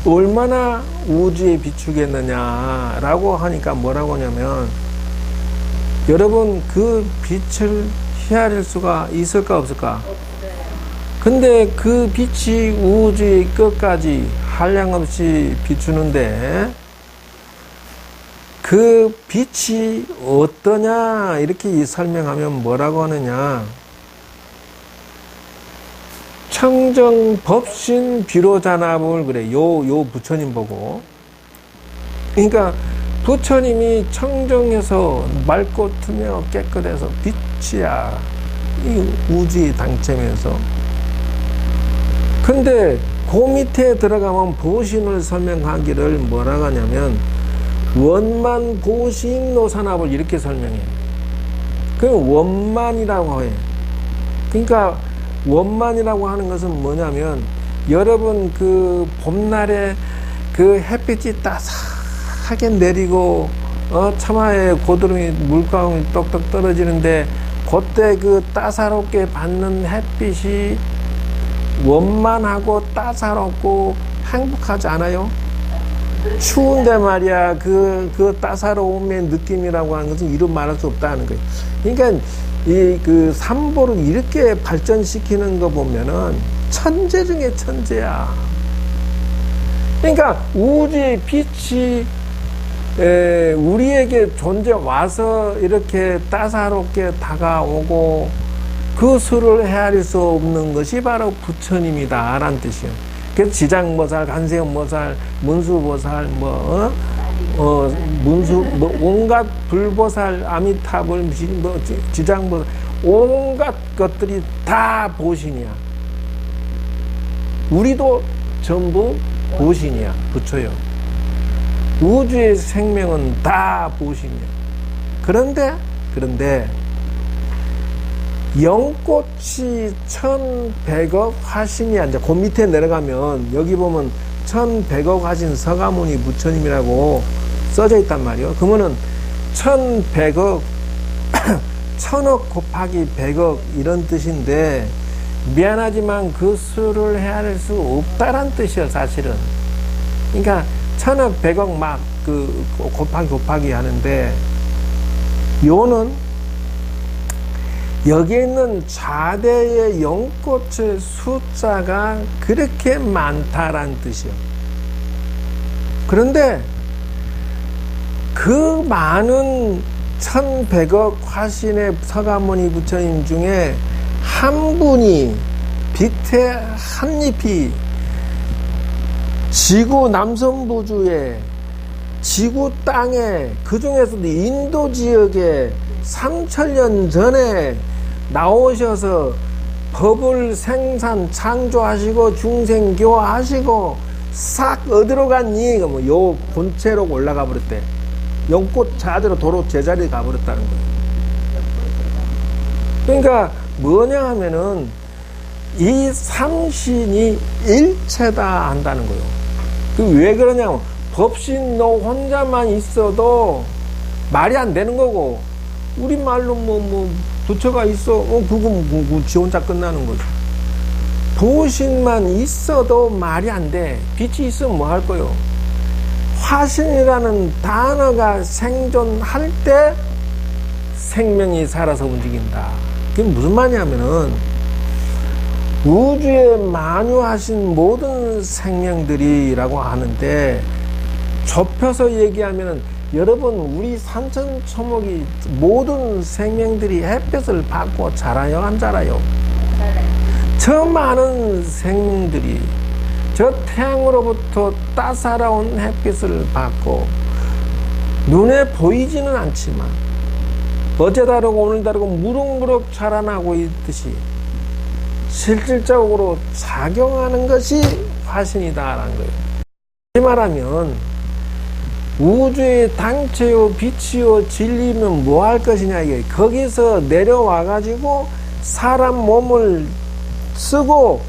Speaker 1: 얼마나 우주에 비추겠느냐라고 하니까 뭐라고 하냐면, 여러분 그 빛을 헤아릴 수가 있을까 없을까? 근데 그 빛이 우주의 끝까지 한량없이 비추는데 그 빛이 어떠냐 이렇게 설명하면 뭐라고 하느냐, 청정 법신 비로잔압을 그래. 요 부처님 보고. 그러니까 부처님이 청정해서 맑고 투명하고 깨끗해서 빛이야. 이 우주의 당체면서. 근데 그 밑에 들어가면 보신을 설명하기를 뭐라고 하냐면 원만 보신 노산압을 이렇게 설명해. 그 원만이라고 해. 그러니까 원만이라고 하는 것은 뭐냐면, 여러분 그 봄날에 그 햇빛이 따스하게 내리고 처마에 고드름이 물방울이 똑똑 떨어지는데 그때 그 따사롭게 받는 햇빛이 원만하고 따사롭고 행복하지 않아요? 추운데 말이야 그 따사로움의 느낌이라고 하는 것은 이루 말할 수 없다는 거예요. 그러니까 이 그 삼보를 이렇게 발전시키는 거 보면은 천재 중에 천재야. 그러니까 우주의 빛이 우리에게 존재 와서 이렇게 따사롭게 다가오고 그 수를 헤아릴 수 없는 것이 바로 부처님이다 라는 뜻이에요. 그래서 지장보살, 간세음보살, 문수보살, 온갖 불보살, 아미타불, 지장보살, 온갖 것들이 다 보신이야. 우리도 전부 보신이야, 부처요. 우주의 생명은 다 보신이야. 그런데 영꽃이 1100억 화신이야. 이제 그 밑에 내려가면 여기 보면 1100억 화신 서가모니 부처님이라고 써져 있단 말이에요. 그러면은 1100억 1000억 곱하기 100억 이런 뜻인데 미안하지만 그 수를 헤아릴 수 없다란 뜻이에요, 사실은. 그러니까 1000억 100억 막 그 곱하기 하는데 요는 여기에 있는 좌대의 영꽃의 숫자가 그렇게 많다란 뜻이요. 그런데 그 많은 1100억 화신의 서가모니 부처님 중에 한 분이 빛의 한 잎이 지구 남선부주에 지구 땅에 그 중에서도 인도 지역에 3000년 전에 나오셔서 법을 생산 창조하시고 중생교화하시고 싹 어디로 갔니? 요 본체로 올라가 버렸대. 영꽃 자대로 도로 제자리에 가버렸다는 거예요. 그러니까 뭐냐 하면은 이 삼신이 일체다 한다는 거예요. 왜 그러냐면 법신 너 혼자만 있어도 말이 안 되는 거고 우리 말로 부처가 있어 그거 지 혼자 끝나는 거죠. 보신만 있어도 말이 안 돼. 빛이 있으면 뭐 할 거요? 화신이라는 단어가 생존할 때 생명이 살아서 움직인다. 그게 무슨 말이냐면은 우주에 만유하신 모든 생명들이라고 하는데 좁혀서 얘기하면은 여러분 우리 산천초목이 모든 생명들이 햇볕을 받고 자라요 안 자라요? 저 많은 생명들이 저 태양으로부터 따사로운 햇빛을 받고 눈에 보이지는 않지만 어제 다르고 오늘 다르고 무럭무럭 자라나고 있듯이 실질적으로 작용하는 것이 화신이다라는 거예요. 이 말하면 우주의 당체요 빛이요 진리면 뭐 할 것이냐 이게 거기서 내려와 가지고 사람 몸을 쓰고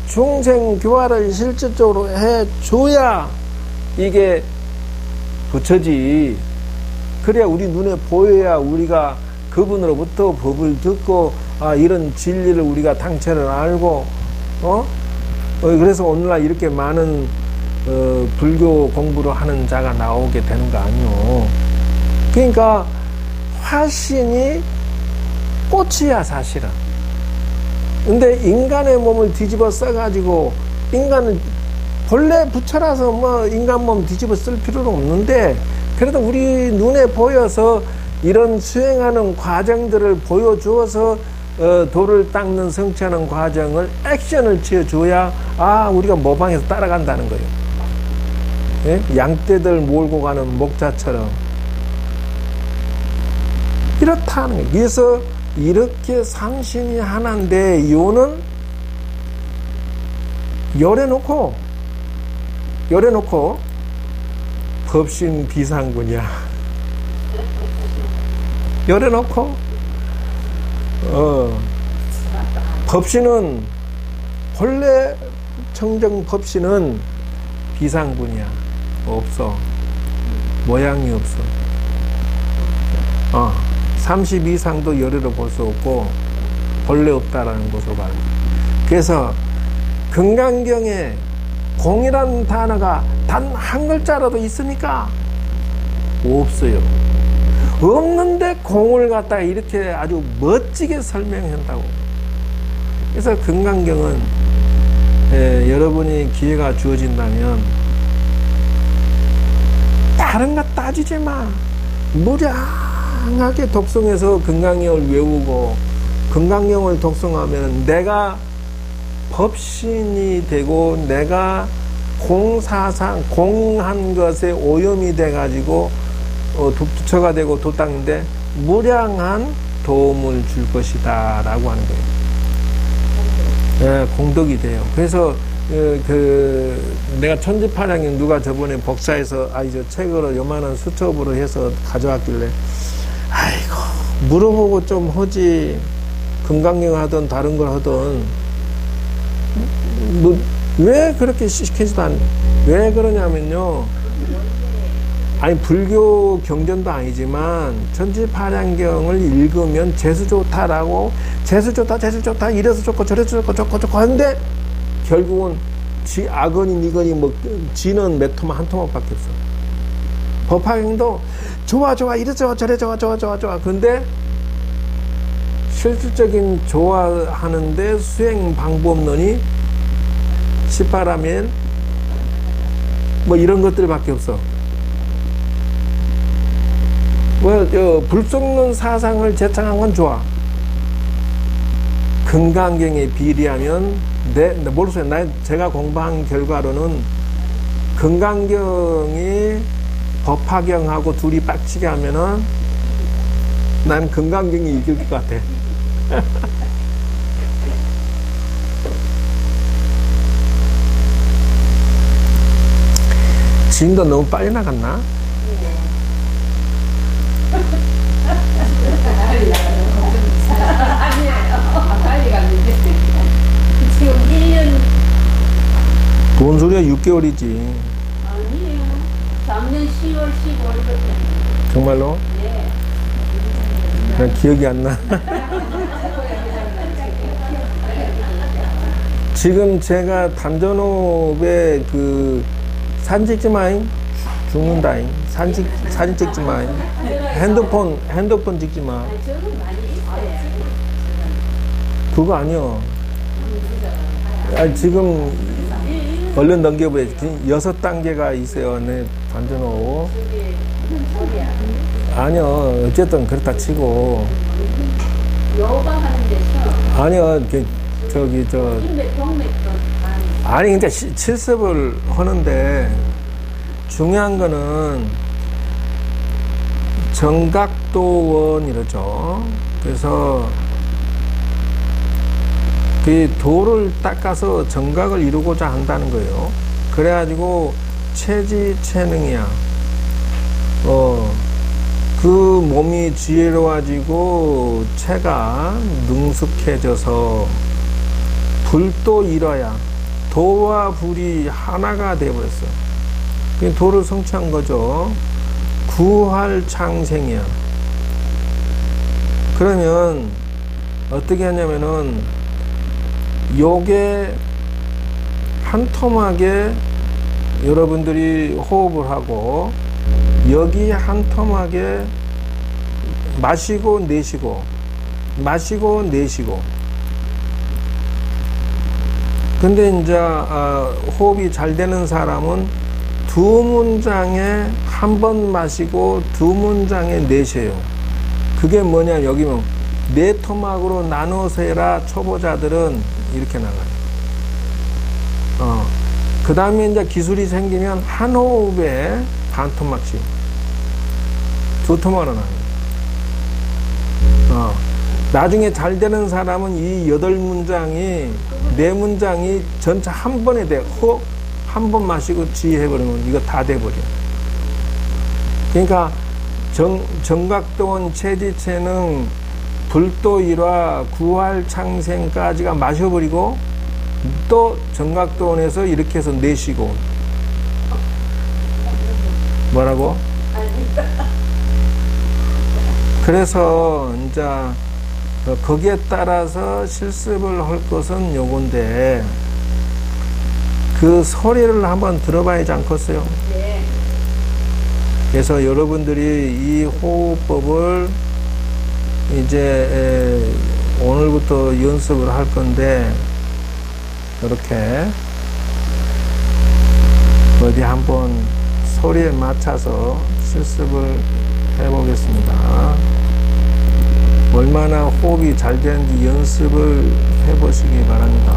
Speaker 1: 중생 교화를 실질적으로 해줘야 이게 부처지. 그래야 우리 눈에 보여야 우리가 그분으로부터 법을 듣고 이런 진리를 우리가 당체를 알고 그래서 오늘날 이렇게 많은 불교 공부를 하는 자가 나오게 되는 거 아니요. 그러니까 화신이 꽃이야 사실은. 근데 인간의 몸을 뒤집어 써가지고 인간은 본래 부처라서 뭐 인간 몸 뒤집어 쓸 필요는 없는데 그래도 우리 눈에 보여서 이런 수행하는 과정들을 보여주어서 돌을 닦는 성취하는 과정을 액션을 취해줘야 우리가 모방해서 따라간다는 거예요. 예? 양떼들 몰고 가는 목자처럼 이렇다는 거예요. 그래서 이렇게 삼신이 하나인데 요는 열해놓고 법신 비상군이야. 열해놓고 법신은 본래 청정 법신은 비상군이야. 없어. 모양이 없어. 30 이상도 열애로 볼 수 없고 본래 없다라는 것으로 봐요. 그래서 금강경에 공이라는 단어가 단 한 글자라도 있습니까? 없어요. 없는데 공을 갖다가 이렇게 아주 멋지게 설명한다고. 그래서 금강경은 여러분이 기회가 주어진다면 다른 거 따지지 마. 무량하게 독송해서 금강경을 외우고 금강경을 독송하면 내가 법신이 되고 내가 공사상 공한 것에 오염이 돼가지고 부처가 되고 도땅인데 무량한 도움을 줄 것이다 라고 하는 거예요. 공덕이 돼요. 그래서 내가 천지파량경 누가 저번에 복사해서 저 책으로 요만한 수첩으로 해서 가져왔길래 아이고 물어보고 좀 하지. 금강경 하든 다른 걸 하든 왜 그렇게 시키지도 않. 왜 그러냐면요, 아니 불교 경전도 아니지만 천지파량경을 읽으면 재수 좋다라고 재수 좋다 이래서 좋고 저래서 좋고 하는데 결국은 지 아거니 니거니 뭐 지는 몇 토막 한 토막밖에 없어. 법화경도 좋아 이래 저래 좋아 근데 실질적인 좋아하는데 수행 방법론이 시파라면 뭐 이런 것들밖에 없어. 불속론 사상을 제창한 건 좋아. 금강경에 비례하면 모르겠어요. 제가 공부한 결과로는 금강경이 법화경하고 둘이 빡치게 하면은 난 금강경이 이길 것 같아. 지금도 너무 빨리 나갔나?
Speaker 2: 아니에요. 빨리 갔는데. 지금 1년.
Speaker 1: 뭔 소리야, 6개월이지.
Speaker 2: 아니에요. 작년 10월, 15일.
Speaker 1: 정말로?
Speaker 2: 네.
Speaker 1: 난 기억이 안 나. 지금 제가 단전호흡에 사진 찍지 마잉. 죽는다잉. 사진 찍지 마잉. 핸드폰 찍지 마.
Speaker 2: 저는 많이 있어요.
Speaker 1: 그거 아니요. 지금 얼른 넘겨보여. 6단계가 있어요. 네, 단전호흡. 아니요. 어쨌든 그렇다 치고.
Speaker 2: 요가하는 데서.
Speaker 1: 아니요. 아니, 그러니까 실습을 하는데 중요한 거는 정각도원 이러죠. 그래서 그 도를 닦아서 정각을 이루고자 한다는 거예요. 그래가지고 체지체능이야. 그 몸이 지혜로워지고 체가 능숙해져서 불도 일어야. 도와 불이 하나가 되어버렸어. 그 도를 성취한 거죠. 구활창생이야. 그러면 어떻게 하냐면은 요게 한 토막에 여러분들이 호흡을 하고 여기 한 토막에 마시고 내쉬고 마시고 내쉬고. 근데 이제 호흡이 잘 되는 사람은 두 문장에 한 번 마시고 두 문장에 내쉬어요. 그게 뭐냐, 여기면 네 토막으로 나눠서 해라. 초보자들은 이렇게 나가요. 그 다음에 이제 기술이 생기면 한 호흡에 반 토막씩, 두 토막으로 나가요. 나중에 잘 되는 사람은 이 8문장이, 4문장이 전체 한 번에 돼. 호흡 한 번 마시고 지휘해버리면 이거 다 돼버려. 그러니까 정각도원, 체지체능, 불도일화, 구활창생까지가 마셔버리고 또 정각도원에서 이렇게 해서 내쉬고 뭐라고? 그래서 이제 거기에 따라서 실습을 할 것은 요건데 그 소리를 한번 들어봐야지 않겠어요?
Speaker 2: 네.
Speaker 1: 그래서 여러분들이 이 호흡법을 이제 오늘부터 연습을 할 건데 이렇게 어디 한번 소리에 맞춰서 실습을 해보겠습니다. 얼마나 호흡이 잘 되는지 연습을 해보시기 바랍니다.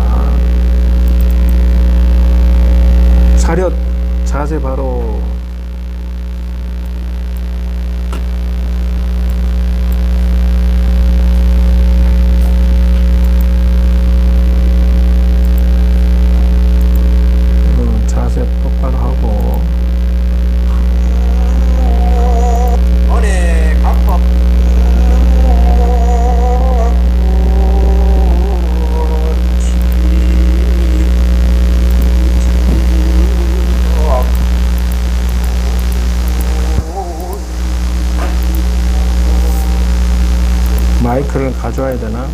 Speaker 1: 차렷 자세 바로. 자세 똑바로 하고.
Speaker 3: 어네 각법
Speaker 1: 마이크를 가져와야 되나?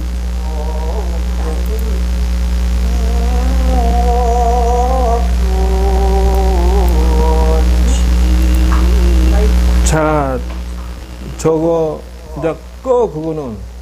Speaker 1: 자, 저거 이제 꺼 그거는.